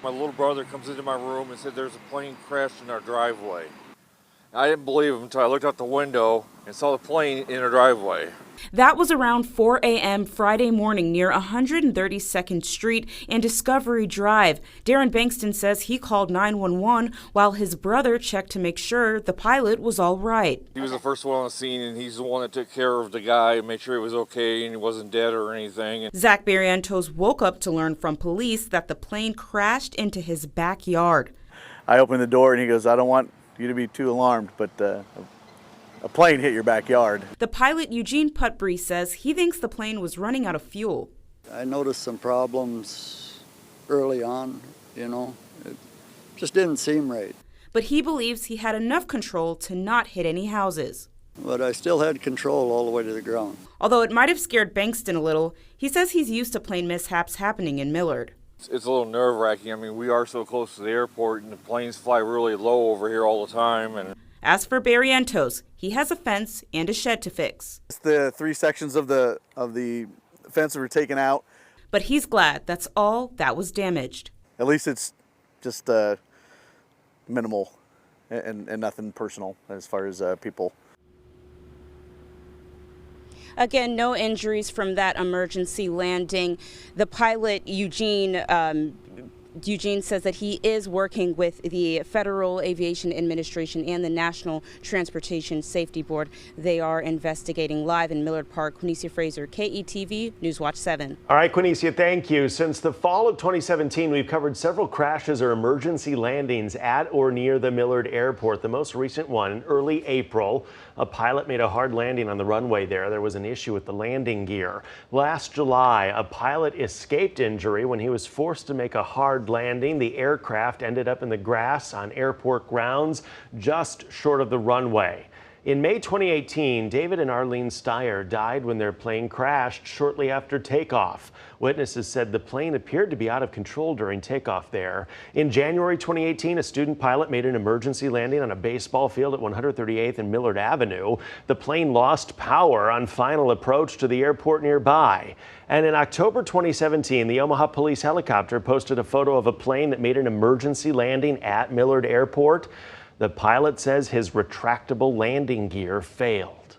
My little brother comes into my room and said there's a plane crashed in our driveway. I didn't believe him until I looked out the window and saw the plane in our driveway. That was around 4 a.m. Friday morning near 132nd Street and Discovery Drive. Darren Bankston says he called 911 while his brother checked to make sure the pilot was all right. He was the first one on the scene, and he's the one that took care of the guy and made sure he was okay and he wasn't dead or anything. Zach Barrientos woke up to learn from police that the plane crashed into his backyard. I opened the door and he goes, "I don't want you to be too alarmed, but a plane hit your backyard." The pilot, Eugene Putbury, says he thinks the plane was running out of fuel. I noticed some problems early on, it just didn't seem right. But he believes he had enough control to not hit any houses. But I still had control all the way to the ground. Although it might have scared Bankston a little, he says he's used to plane mishaps happening in Millard. It's a little nerve-wracking. I mean, we are so close to the airport, and the planes fly really low over here all the time. And as for Barrientos, he has a fence and a shed to fix. The 3 sections of the fence were taken out. But he's glad that's all that was damaged. At least it's just minimal and nothing personal as far as people. Again, no injuries from that emergency landing. The pilot, Eugene says that he is working with the Federal Aviation Administration and the National Transportation Safety Board. They are investigating. Live in Millard Park, Quinicia Fraser, KETV, Newswatch 7. All right, Quinicia, thank you. Since the fall of 2017, we've covered several crashes or emergency landings at or near the Millard Airport. The most recent one in early April. A pilot made a hard landing on the runway there. There was an issue with the landing gear. Last July, a pilot escaped injury when he was forced to make a hard landing. The aircraft ended up in the grass on airport grounds just short of the runway. In May 2018, David and Arlene Steyer died when their plane crashed shortly after takeoff. Witnesses said the plane appeared to be out of control during takeoff there. In January 2018, a student pilot made an emergency landing on a baseball field at 138th and Millard Avenue. The plane lost power on final approach to the airport nearby. And in October 2017, the Omaha police helicopter posted a photo of a plane that made an emergency landing at Millard Airport. The pilot says his retractable landing gear failed.